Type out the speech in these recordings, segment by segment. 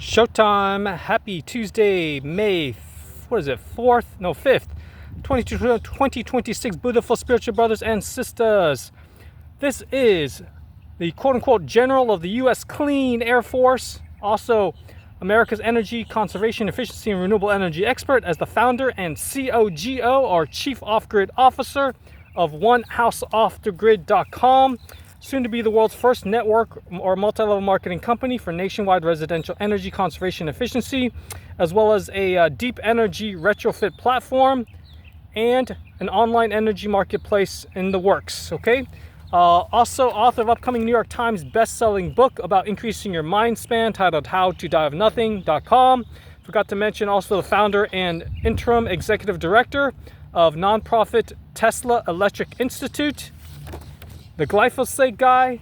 Showtime. Happy Tuesday, May, 5th, 2026, beautiful spiritual brothers and sisters. This is the quote-unquote general of the U.S. Clean Air Force, also America's energy conservation, efficiency, and renewable energy expert, as the founder and COGO, or Chief Off-Grid Officer of OneHouseOffTheGrid.com, soon to be the world's first network or multi-level marketing company for nationwide residential energy conservation efficiency, as well as a deep energy retrofit platform and an online energy marketplace in the works. Okay. Also author of upcoming New York Times best-selling book about increasing your mind span, titled How to Die of Nothing.com. Forgot to mention also the founder and interim executive director of nonprofit Tesla Electric Institute, the glyphosate guy,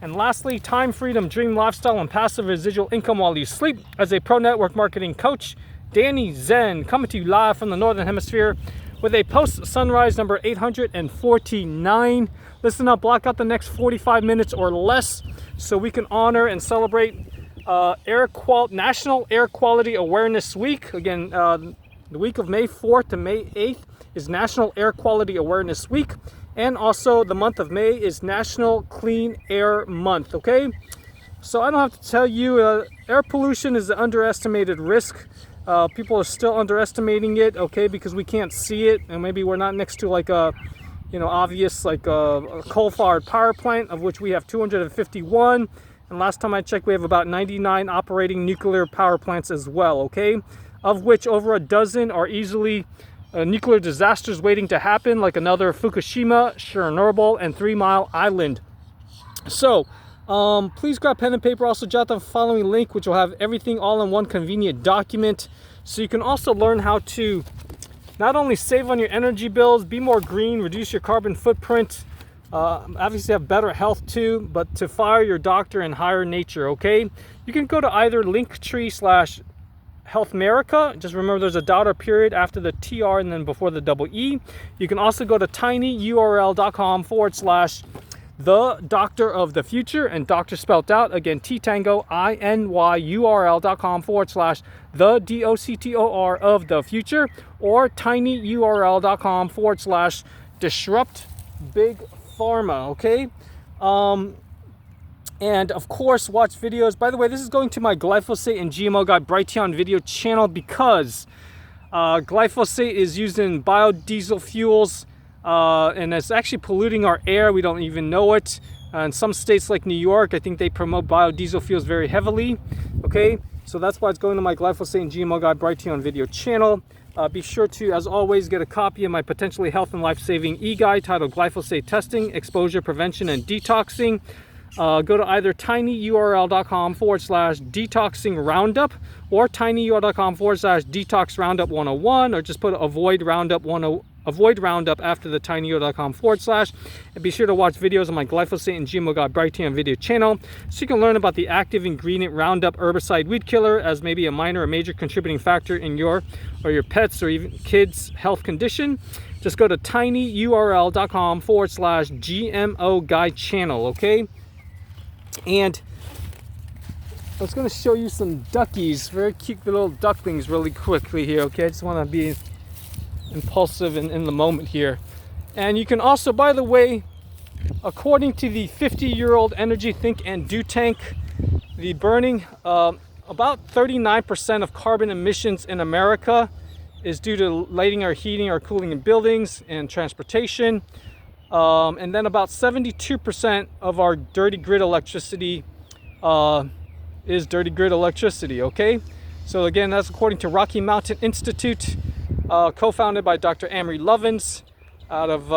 and lastly, time, freedom, dream lifestyle, and passive residual income while you sleep as a pro network marketing coach, Danny Zen, coming to you live from the Northern Hemisphere with a post-sunrise number 849. Listen up, block out the next 45 minutes or less so we can honor and celebrate National Air Quality Awareness Week. Again, the week of May 4th to May 8th is National Air Quality Awareness Week. And also the month of May is National Clean Air Month, okay? So I don't have to tell you, air pollution is an underestimated risk. People are still underestimating it, okay, because we can't see it, and maybe we're not next to like a, obvious like a coal-fired power plant, of which we have 251. And last time I checked, we have about 99 operating nuclear power plants as well, okay? Of which over a dozen are easily nuclear disasters waiting to happen, like another Fukushima, Chernobyl, and 3 Mile Island. So please grab pen and paper. Also jot the following link, which will have everything all in one convenient document, so you can also learn how to not only save on your energy bills, be more green, reduce your carbon footprint, obviously have better health too, but to fire your doctor and hire nature, okay? You can go to either Linktree/HealthMerica. Just remember there's a dot or period after the TR and then before the double E. You can also go to tinyurl.com/the doctor of the future, and doctor spelled out, again, T-Tango, INYURL.com/the DOCTOR of the future, or tinyurl.com/disrupt big pharma, okay? And of course, watch videos. By the way, this is going to my glyphosate and GMO guy Brighteon video channel, because glyphosate is used in biodiesel fuels, and it's actually polluting our air. We don't even know it. In some states like New York, I think they promote biodiesel fuels very heavily. Okay, so that's why it's going to my glyphosate and GMO guy Brighteon video channel. Be sure to, as always, get a copy of my potentially health and life-saving e-guide titled Glyphosate Testing, Exposure Prevention, and Detoxing. Go to either tinyurl.com/detoxing roundup or tinyurl.com/detox roundup 101, or just put avoid roundup after the tinyurl.com/, and be sure to watch videos on my glyphosate and GMO guy Brighteon video channel so you can learn about the active ingredient Roundup herbicide weed killer as maybe a minor or major contributing factor in your or your pets or even kids' health condition. Just go to tinyurl.com/GMO guy channel, okay? And I was going to show you some duckies, very cute little ducklings, really quickly here, okay? I just want to be impulsive in the moment here. And you can also, by the way, according to the 50-year-old Energy Think and Do Tank, the burning, about 39% of carbon emissions in America is due to lighting or heating or cooling in buildings and transportation. And then about 72% of our dirty grid electricity is dirty grid electricity, okay? So again, that's according to Rocky Mountain Institute, co-founded by Dr. Amory Lovins out of,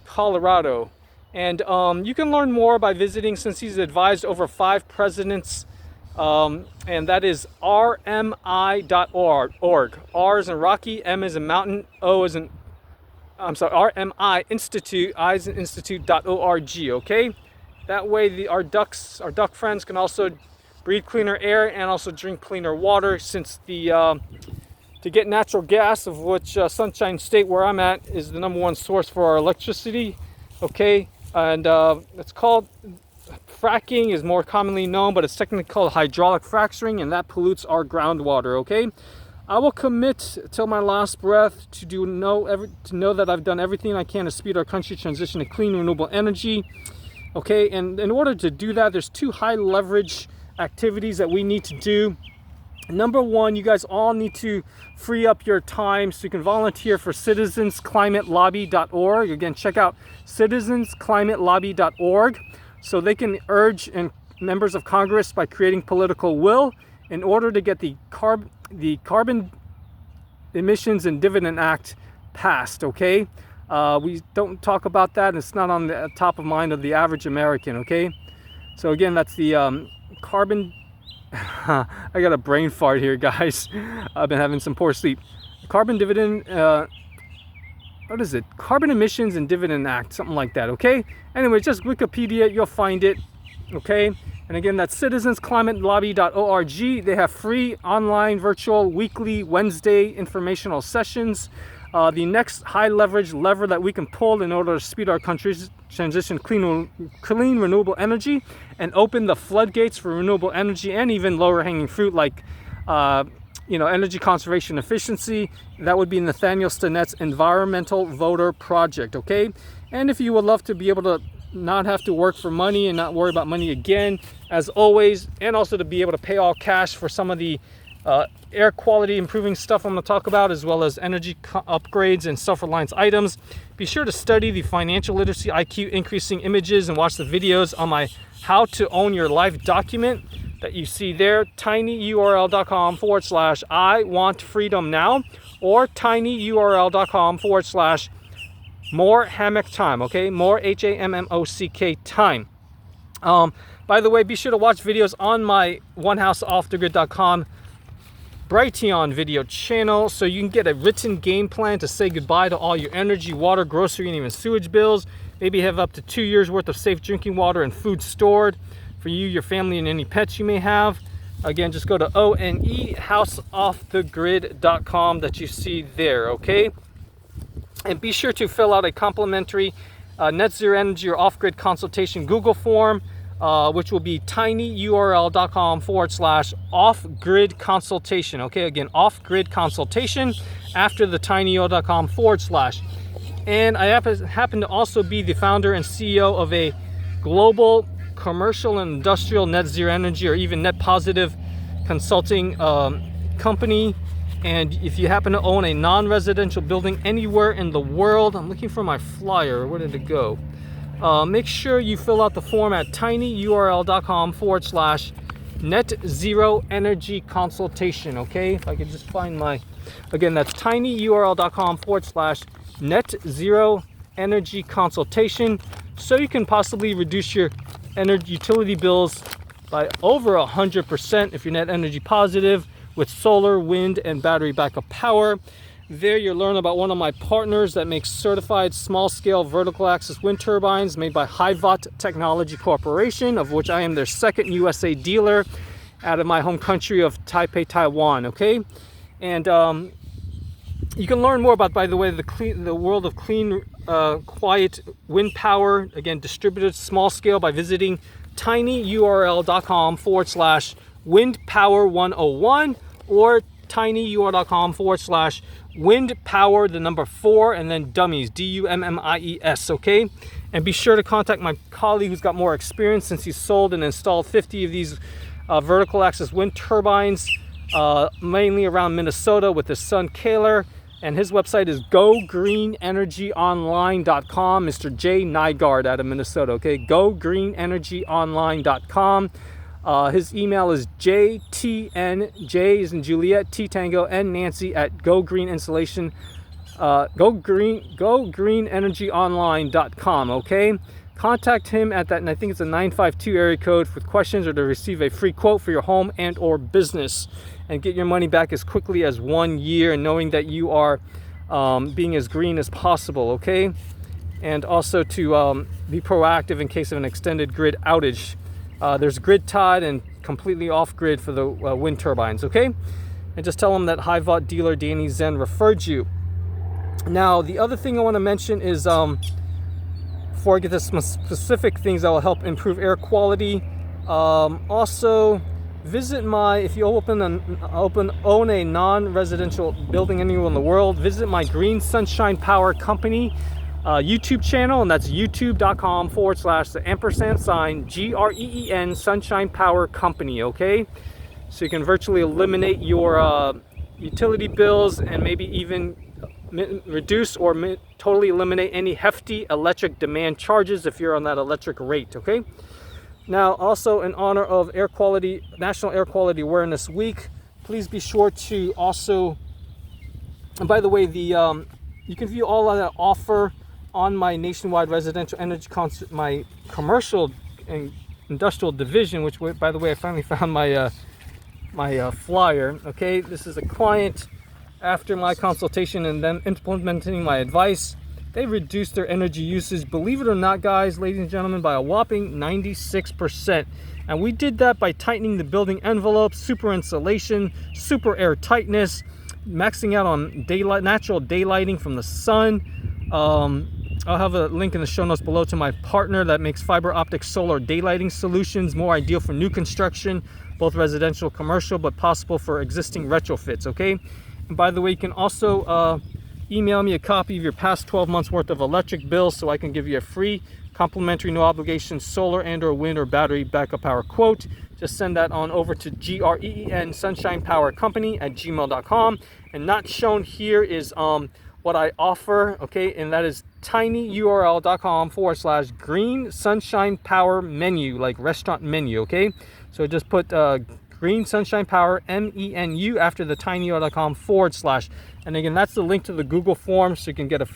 Colorado. And you can learn more by visiting, since he's advised over 5 presidents, and that is rmi.org. R is in Rocky, M is in Mountain, RMI Institute, I is in Institute.org, okay? That way our duck friends can also breathe cleaner air and also drink cleaner water, since to get natural gas, of which Sunshine State, where I'm at, is the #1 source for our electricity, okay? And it's called fracking is more commonly known, but it's technically called hydraulic fracturing, and that pollutes our groundwater. Okay, I will commit till my last breath to know that I've done everything I can to speed our country's transition to clean renewable energy. Okay, and in order to do that, there's 2 high leverage activities that we need to do. Number 1, you guys all need to free up your time so you can volunteer for citizensclimatelobby.org. Again, check out citizensclimatelobby.org so they can urge members of Congress by creating political will in order to get the Carbon Emissions and Dividend Act passed. Okay, we don't talk about that, and it's not on the top of mind of the average American. Okay, so again, that's the carbon. I got a brain fart here, guys. I've been having some poor sleep. Carbon Dividend, what is it? Carbon Emissions and Dividend Act, something like that, okay? Anyway, just Wikipedia, you'll find it, okay? And again, that's citizensclimatelobby.org. They have free online, virtual, weekly, Wednesday informational sessions. The next high leverage lever that we can pull in order to speed our country's transition to clean renewable energy and open the floodgates for renewable energy and even lower hanging fruit like energy conservation efficiency. That would be Nathaniel Stinnett's Environmental Voter Project. Okay, and if you would love to be able to not have to work for money and not worry about money again, as always, and also to be able to pay all cash for some of the air quality improving stuff I'm going to talk about, as well as energy upgrades and self-reliance items, be sure to study the financial literacy IQ increasing images and watch the videos on my How to Own Your Life document that you see there, tinyurl.com/I want freedom now, or tinyurl.com/more hammock time. Okay, more HAMMOCK time. By the way, be sure to watch videos on my onehouseoffthegrid.com Brighteon video channel so you can get a written game plan to say goodbye to all your energy, water, grocery, and even sewage bills. Maybe have up to 2 years worth of safe drinking water and food stored for you, your family, and any pets you may have. Again, just go to onehouseoffthegrid.com that you see there, okay? And be sure to fill out a complimentary net zero energy or off-grid consultation Google form, which will be tinyurl.com/off-grid consultation. Okay, again, off-grid consultation after the tinyurl.com/. And I happen to also be the founder and CEO of a global commercial and industrial net zero energy or even net positive consulting company. And if you happen to own a non-residential building anywhere in the world, I'm looking for my flyer. Where did it go? Make sure you fill out the form at tinyurl.com/net zero energy consultation. Okay, if I could just find my, again, that's tinyurl.com/net zero energy consultation, so you can possibly reduce your energy utility bills by over 100% if you're net energy positive with solar, wind, and battery backup power. There you'll learn about one of my partners that makes certified small-scale vertical axis wind turbines made by Hivat Technology Corporation, of which I am their second USA dealer out of my home country of Taipei, Taiwan. Okay, and you can learn more about, by the way, the world of clean, quiet wind power, again, distributed small scale, by visiting tinyurl.com/windpower101 or tinyurl.com/windpower, the number 4, and then dummies, DUMMIES, okay? And be sure to contact my colleague who's got more experience, since he's sold and installed 50 of these vertical axis wind turbines, mainly around Minnesota, with his son Kaler. And his website is gogreenenergyonline.com, Mr. J. Nygaard out of Minnesota, okay? gogreenenergyonline.com. His email is JTN, J is in Juliet, T Tango, N Nancy at gogreenenergyonline.com, okay? Contact him at that, and I think it's a 952 area code with questions or to receive a free quote for your home and or business, and get your money back as quickly as 1 year, and knowing that you are being as green as possible, okay? And also to be proactive in case of an extended grid outage. There's grid tied and completely off grid for the wind turbines, okay? And just tell them that Hivat dealer Danny Zen referred you. Now, the other thing I want to mention is before I get to some specific things that will help improve air quality. Also, visit my, if you own a non-residential building anywhere in the world, visit my Green Sunshine Power Company YouTube channel, and that's youtube.com/the &GREEN Sunshine Power Company, okay? So you can virtually eliminate your utility bills and maybe even reduce or totally eliminate any hefty electric demand charges if you're on that electric rate, okay? Now, also in honor of National Air Quality Awareness Week, please be sure to also, and by the way, you can view all of that offer on my nationwide residential energy my commercial and industrial division, which, by the way, I finally found my flyer. Okay, this is a client after my consultation and then implementing my advice. They reduced their energy usage, believe it or not, guys, ladies and gentlemen, by a whopping 96%. And we did that by tightening the building envelope, super insulation, super air tightness, maxing out on natural daylighting from the sun. I'll have a link in the show notes below to my partner that makes fiber optic solar daylighting solutions, more ideal for new construction, both residential, commercial, but possible for existing retrofits, okay? And by the way, you can also email me a copy of your past 12 months worth of electric bills so I can give you a free, complimentary, no obligation solar and or wind or battery backup power quote. Just send that on over to GREEN Sunshine Power Company at gmail.com. And not shown here is what I offer, okay, and that is tinyurl.com/green sunshine power menu, like restaurant menu, okay? So just put Green Sunshine Power MENU after the tinyurl.com/, and again, that's the link to the Google form, so you can get a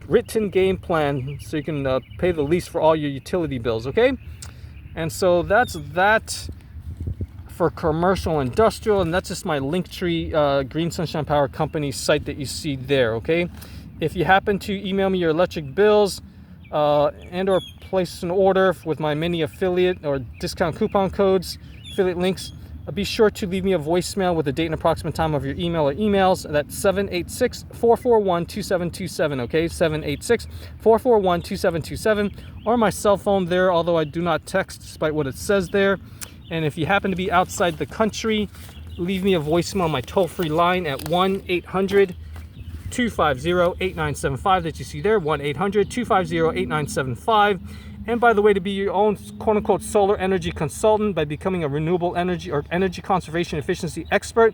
written game plan so you can pay the least for all your utility bills, okay? And so that's that for commercial industrial, and that's just my Linktree Green Sunshine Power Company site that you see there, okay? If you happen to email me your electric bills and or place an order with my many affiliate or discount coupon codes, affiliate links, be sure to leave me a voicemail with the date and approximate time of your email or emails. That's 786-441-2727, okay? 786-441-2727, or my cell phone there, although I do not text despite what it says there. And if you happen to be outside the country, leave me a voicemail on my toll-free line at 1-800-250-8975 that you see there, 1-800-250-8975. And by the way, to be your own quote-unquote solar energy consultant by becoming a renewable energy or energy conservation efficiency expert,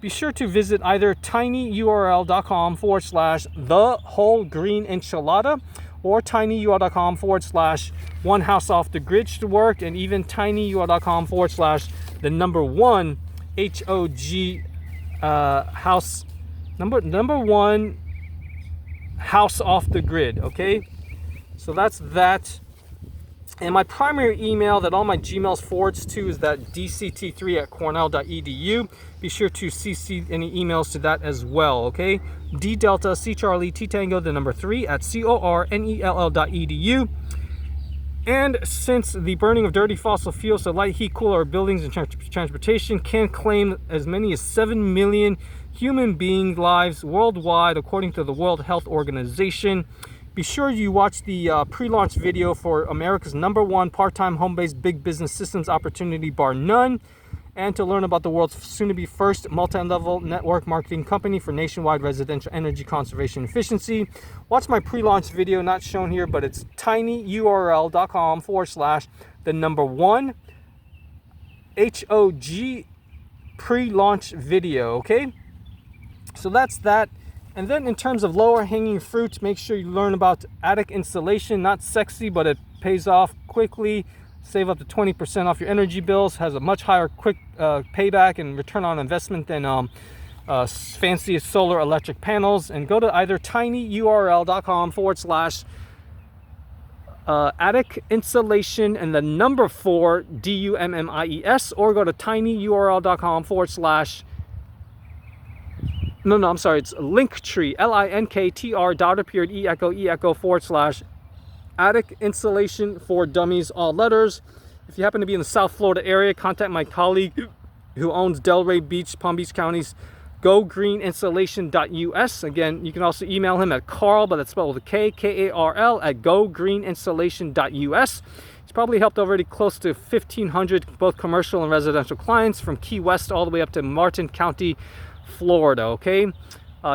be sure to visit either tinyurl.com/the-whole-green-enchilada or tinyurl.com/one house off the grid should work, and even tinyurl.com/1 HOG house number one house off the grid, okay? So that's that. And my primary email that all my Gmails forwards to is that dct3@cornell.edu. Be sure to CC any emails to that as well, okay? D Delta C Charlie T Tango the number 3@cornell.edu. And since the burning of dirty fossil fuels to light, heat, cool our buildings and transportation can claim as many as 7 million human being lives worldwide, according to the World Health Organization. Be sure you watch the pre-launch video for America's #1 part-time home-based big business systems opportunity bar none, and to learn about the world's soon-to-be first multi-level network marketing company for nationwide residential energy conservation efficiency. Watch my pre-launch video, not shown here, but it's tinyurl.com/1 HOG pre-launch video, okay? So that's that. And then in terms of lower hanging fruit, make sure you learn about attic insulation. Not sexy, but it pays off quickly. Save up to 20% off your energy bills. Has a much higher quick payback and return on investment than fancy solar electric panels. And go to either tinyurl.com/attic insulation and the number 4 DUMMIES, or go to tinyurl.com/. No, I'm sorry. It's Linktree, LINKTR, $, attic insulation for dummies, all letters. If you happen to be in the South Florida area, contact my colleague who owns Delray Beach, Palm Beach County's gogreeninstallation.us. Again, you can also email him at Carl, but that's spelled with a K, K-A-R-L, at gogreeninstallation.us. He's probably helped already close to 1,500 both commercial and residential clients from Key West all the way up to Martin County, Florida, okay?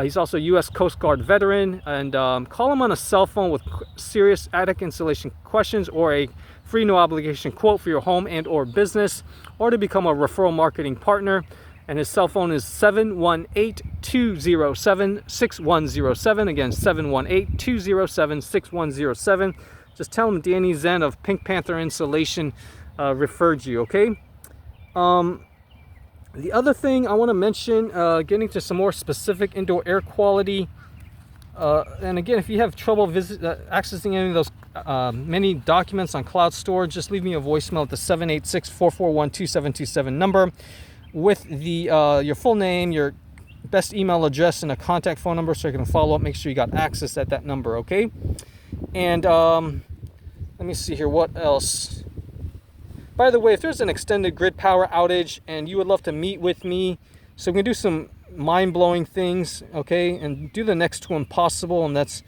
He's also a U.S. Coast Guard veteran, and call him on a cell phone with serious attic installation questions or a free no obligation quote for your home and or business, or to become a referral marketing partner. And his cell phone is 718-207-6107. Again, 718-207-6107. Just tell him Danny Zen of Pink Panther Installation referred you, okay? The other thing I want to mention, getting to some more specific indoor air quality. And again, if you have trouble accessing any of those many documents on cloud storage, just leave me a voicemail at the 786-441-2727 number with your full name, your best email address, and a contact phone number so you can follow up. Make sure you got access at that number, okay? And let me see here, what else? By the way, if there's an extended grid power outage and you would love to meet with me so we can do some mind-blowing things, okay, and do the next to impossible, and that's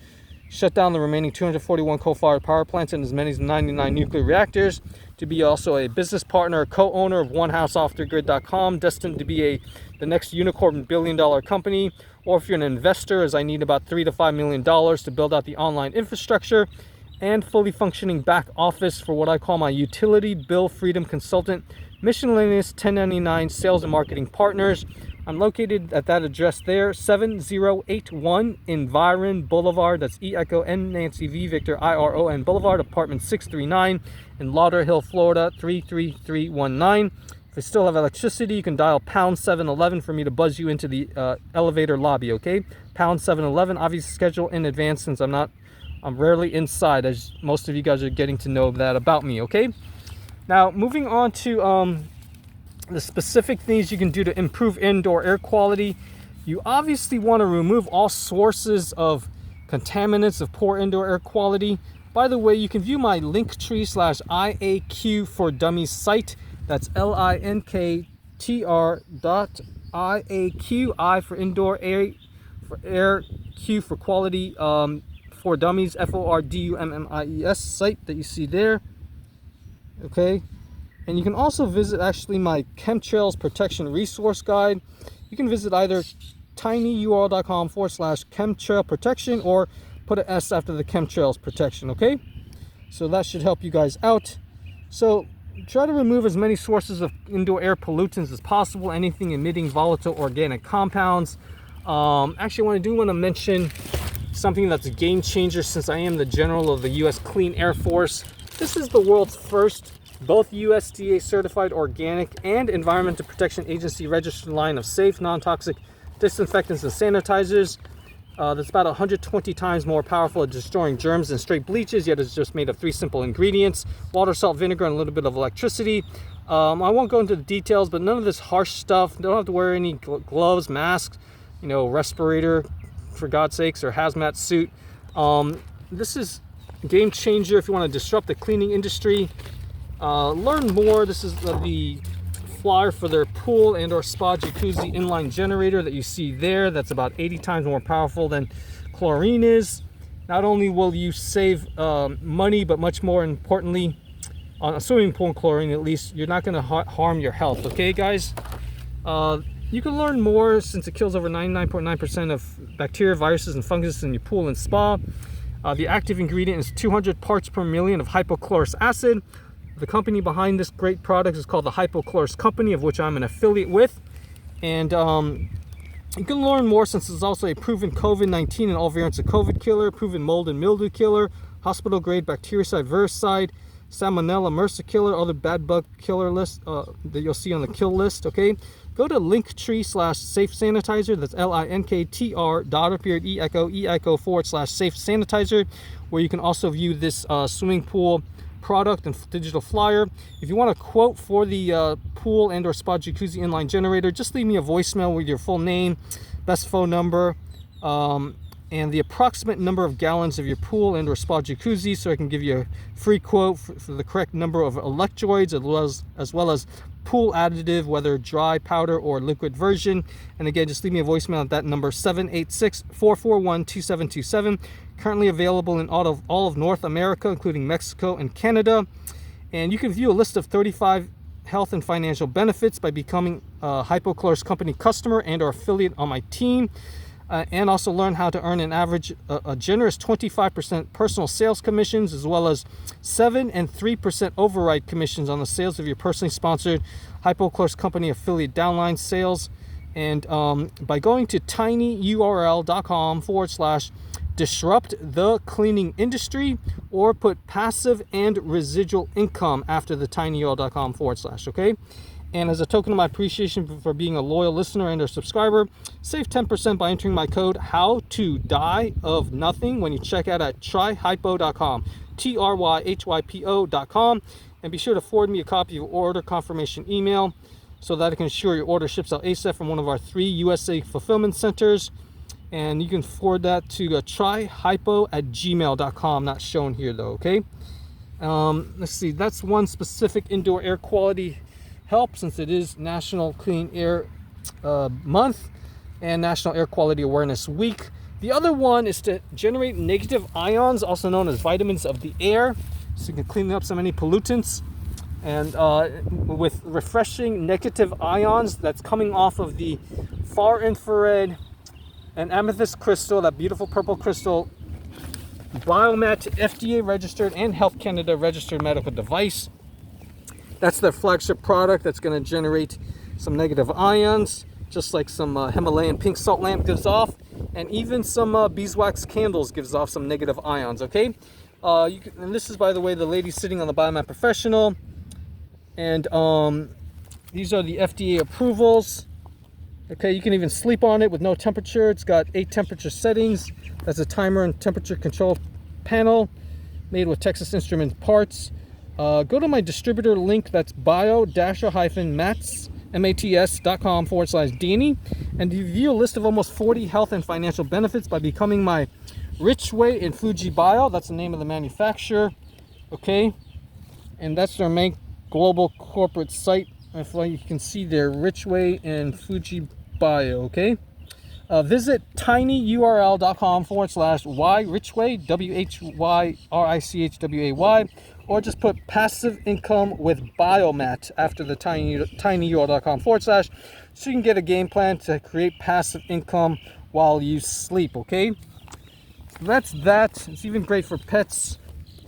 shut down the remaining 241 coal-fired power plants and as many as 99 nuclear reactors, to be also a business partner, co-owner of OneHouseOffTheGrid.com, destined to be the next unicorn billion-dollar company, or if you're an investor, as I need about $3 to $5 million to build out the online infrastructure and fully functioning back office for what I call my utility bill freedom consultant, miscellaneous 1099 sales and marketing partners. I'm located at that address there, 7081 Environ Boulevard. That's E-Echo N Nancy V Victor I-R-O-N Boulevard, apartment 639 in Lauderhill, Florida, 33319. If you still have electricity, you can dial pound 711 for me to buzz you into the elevator lobby, okay? Pound 711, obviously schedule in advance since I'm rarely inside, as most of you guys are getting to know that about me, okay? Now, moving on to the specific things you can do to improve indoor air quality. You obviously want to remove all sources of contaminants of poor indoor air quality. By the way, you can view my Linktree/IAQ for Dummies site. That's linktr.IAQ, I for indoor air, for air, Q for quality, for Dummies, FORDUMMIES site that you see there. Okay. And you can also visit actually my chemtrails protection resource guide. You can visit either tinyurl.com/chemtrail protection or put an S after the chemtrails protection, okay? So that should help you guys out. So try to remove as many sources of indoor air pollutants as possible, anything emitting volatile organic compounds. Actually, I want to mention something that's a game changer since I am the general of the U.S. Clean Air Force. This is the world's first both USDA certified organic and Environmental Protection Agency registered line of safe, non-toxic disinfectants and sanitizers. That's about 120 times more powerful at destroying germs than straight bleaches, yet it's just made of 3 simple ingredients: water, salt, vinegar, and a little bit of electricity. I won't go into the details, but none of this harsh stuff. Don't have to wear any gloves, masks, respirator, for God's sakes, or hazmat suit. This is a game changer if you want to disrupt the cleaning industry. Learn more. This is the flyer for their pool and or spa jacuzzi inline generator that you see there. That's about 80 times more powerful than chlorine is. Not only will you save money, but much more importantly, on a swimming pool and chlorine at least, you're not going to harm your health. Okay, guys? You can learn more since it kills over 99.9% of bacteria, viruses, and fungus in your pool and spa. The active ingredient is 200 parts per million of hypochlorous acid. The company behind this great product is called the Hypochlorous Company, of which I'm an affiliate with. And you can learn more since it's also a proven COVID-19 and all variants of COVID killer, proven mold and mildew killer, hospital grade bactericide, virucide, salmonella, MRSA killer, other bad bug killer list that you'll see on the kill list, okay? Go to Linktree/safe sanitizer. That's linktr.e-echo/safe sanitizer, where you can also view this swimming pool product and digital flyer. If you want a quote for the pool and or spa jacuzzi inline generator, just leave me a voicemail with your full name, best phone number, and the approximate number of gallons of your pool and or spa jacuzzi, so I can give you a free quote for the correct number of electrodes, as well as pool additive, whether dry, powder, or liquid version. And again, just leave me a voicemail at that number, 786-441-2727. Currently available in all of North America, including Mexico and Canada. And you can view a list of 35 health and financial benefits by becoming a Hypochlorous Company customer and or affiliate on my team. And also learn how to earn an average, a generous 25% personal sales commissions, as well as 7 and 3% override commissions on the sales of your personally sponsored Hypochlorous Company affiliate downline sales. And by going to tinyurl.com/disrupt the cleaning industry, or put passive and residual income after the tinyurl.com/, okay? And as a token of my appreciation for being a loyal listener and or subscriber, save 10% by entering my code HOWTODIEOFNOTHING when you check out at tryhypo.com, tryhypo.com. And be sure to forward me a copy of your order confirmation email so that I can ensure your order ships out ASAP from one of our 3 USA fulfillment centers. And you can forward that to tryhypo@gmail.com, not shown here though, okay? Let's see, that's one specific indoor air quality help, since it is National Clean Air Month and National Air Quality Awareness Week. The other one is to generate negative ions, also known as vitamins of the air, so you can clean up some any pollutants. And with refreshing negative ions that's coming off of the far infrared and amethyst crystal, that beautiful purple crystal, Biomat FDA-registered and Health Canada registered medical device. That's their flagship product that's going to generate some negative ions, just like some Himalayan pink salt lamp gives off, and even some beeswax candles gives off some negative ions, okay? And this is, by the way, the lady sitting on the Biomat Professional. And these are the FDA approvals. Okay, you can even sleep on it with no temperature. It's got 8 temperature settings. That's a timer and temperature control panel made with Texas Instruments parts. Go to my distributor link, that's bio-mats.com/Danny, and you view a list of almost 40 health and financial benefits by becoming my Richway in Fuji Bio. That's the name of the manufacturer, okay? And that's their main global corporate site. If you can see there, Richway and Fuji Bio, okay? Visit tinyurl.com/whyrichway, WHYRICHWAY, or just put passive income with Biomat after the tinyurl.com/, so you can get a game plan to create passive income while you sleep, okay? So that's that. It's even great for pets,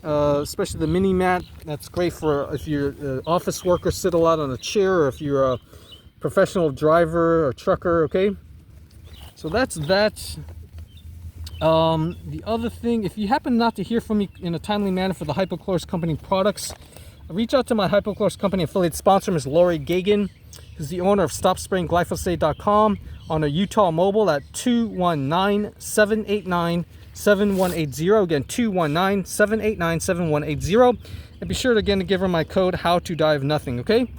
especially the mini mat. That's great for if you're an office worker, sit a lot on a chair, or if you're a professional driver or trucker, okay? So that's that. The other thing, if you happen not to hear from me in a timely manner for the Hypochlorous Company products, reach out to my Hypochlorous Company affiliate sponsor, Ms. Lori Gagan, who's the owner of StopSprayingGlyphosate.com, on a Utah mobile at 219-789-7180. Again, 219-789-7180. And be sure to, again, to give her my code HOWTODIEOFNOTHING, okay?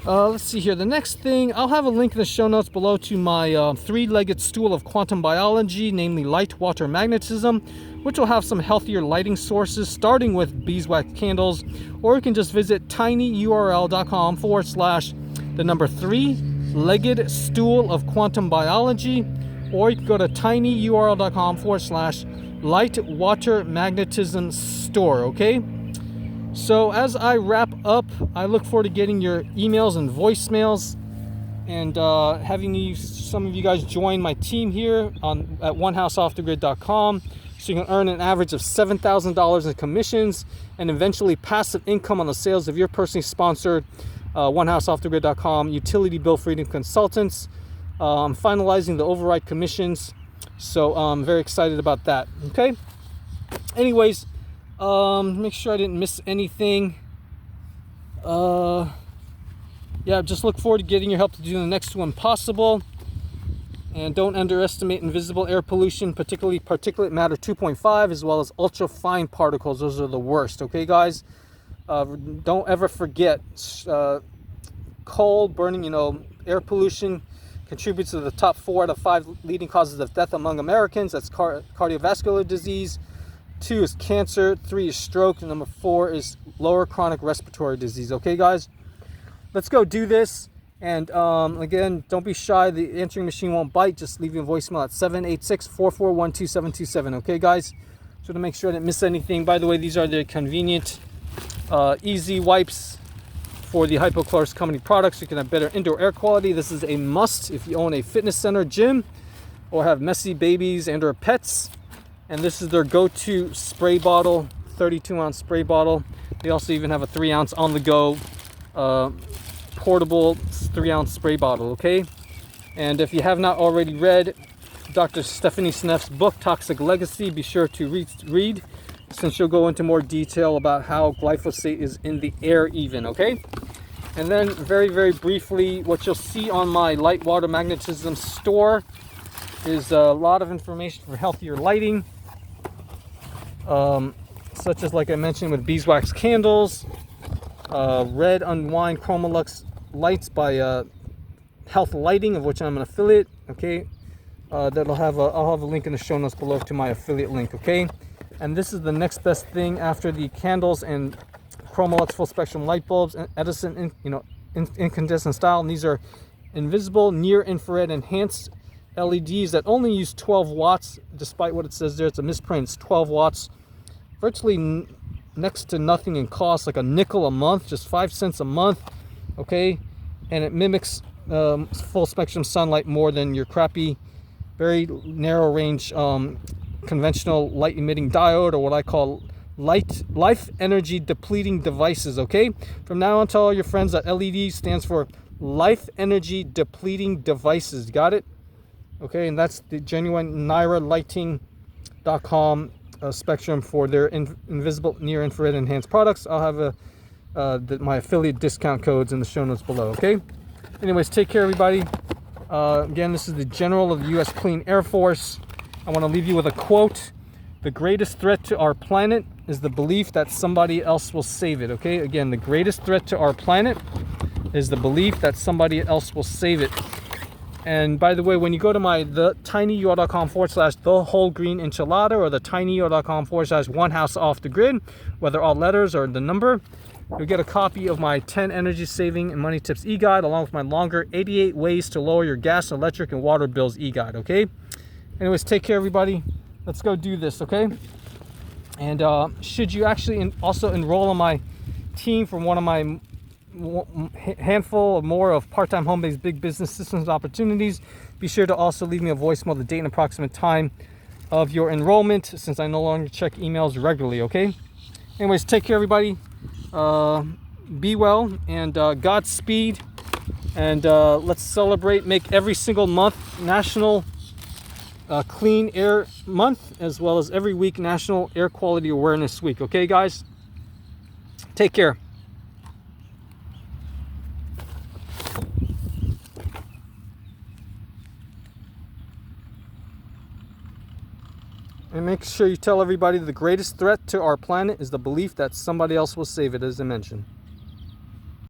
Let's see here. The next thing, I'll have a link in the show notes below to my three-legged stool of quantum biology, namely light, water, magnetism, which will have some healthier lighting sources, starting with beeswax candles. Or you can just visit tinyurl.com/3-legged stool of quantum biology. Or you can go to tinyurl.com/light, water, magnetism store, okay? So as I wrap up, I look forward to getting your emails and voicemails, and having some of you guys join my team here at onehouseoffthegrid.com, so you can earn an average of $7,000 in commissions and eventually passive income on the sales of your personally sponsored onehouseoffthegrid.com utility bill freedom consultants. I'm finalizing the override commissions, so I'm very excited about that. Okay. Anyways. Make sure I didn't miss anything. Yeah, just look forward to getting your help to do the next one possible. And don't underestimate invisible air pollution, particularly particulate matter 2.5, as well as ultra fine particles. Those are the worst, okay, guys? Don't ever forget, coal, burning, air pollution contributes to the top 4 out of 5 leading causes of death among Americans. That's cardiovascular disease. 2 is cancer, 3 is stroke, and number 4 is lower chronic respiratory disease. Okay, guys? let's go do this. And again, don't be shy. The answering machine won't bite. Just leave me a voicemail at 786-441-2727. Okay, guys? So to make sure I didn't miss anything. By the way, these are the convenient, easy wipes for the Hypochlorous Company products. You can have better indoor air quality. This is a must if you own a fitness center, gym, or have messy babies and or pets. And this is their go-to spray bottle, 32-ounce spray bottle. They also even have a 3-ounce on the go portable 3-ounce spray bottle. Okay, and if you have not already read Dr. Stephanie Sneff's book Toxic Legacy, be sure to read, since she'll go into more detail about how glyphosate is in the air even. Okay, and then very briefly, what you'll see on my light water magnetism store is a lot of information for healthier lighting, such as, like I mentioned, with beeswax candles, red unwind Chromolux lights by Health Lighting, of which I'm an affiliate. Okay, that'll have I'll have a link in the show notes below to my affiliate link. Okay, and this is the next best thing after the candles and Chromolux full spectrum light bulbs, Edison incandescent style. And these are invisible near infrared enhanced LEDs that only use 12 watts, despite what it says there. It's a misprint. It's 12 watts, virtually next to nothing in cost, like a nickel a month, just 5 cents a month. Okay, and it mimics full spectrum sunlight more than your crappy, very narrow range conventional light emitting diode, or what I call life energy depleting devices. Okay, from now on, tell all your friends that LED stands for life energy depleting devices. Got it? Okay, and that's the genuine NiraLighting.com spectrum for their invisible near infrared enhanced products. I'll have my affiliate discount codes in the show notes below. Okay, anyways, take care, everybody. Again, this is the General of the U.S. Clean Air Force. I want to leave you with a quote: the greatest threat to our planet is the belief that somebody else will save it. Okay, again, the greatest threat to our planet is the belief that somebody else will save it. And by the way, when you go to my tinyurl.com/the-whole-green-enchilada or the tinyurl.com/one-house-off-the-grid, whether all letters or the number, you'll get a copy of my 10 energy saving and money tips e-guide, along with my longer 88 ways to lower your gas, electric, and water bills e-guide. Okay, anyways, take care, everybody. Let's go do this. Okay, and should you actually also enroll on my team from one of my handful or more of part-time home-based big business systems opportunities, be sure to also leave me a voicemail, the date and approximate time of your enrollment, since I no longer check emails regularly. Okay, anyways, take care, everybody. Be well, and Godspeed, and let's celebrate, make every single month National Clean Air Month, as well as every week National Air Quality Awareness Week. Okay, guys, take care. And make sure you tell everybody the greatest threat to our planet is the belief that somebody else will save it, as I mentioned.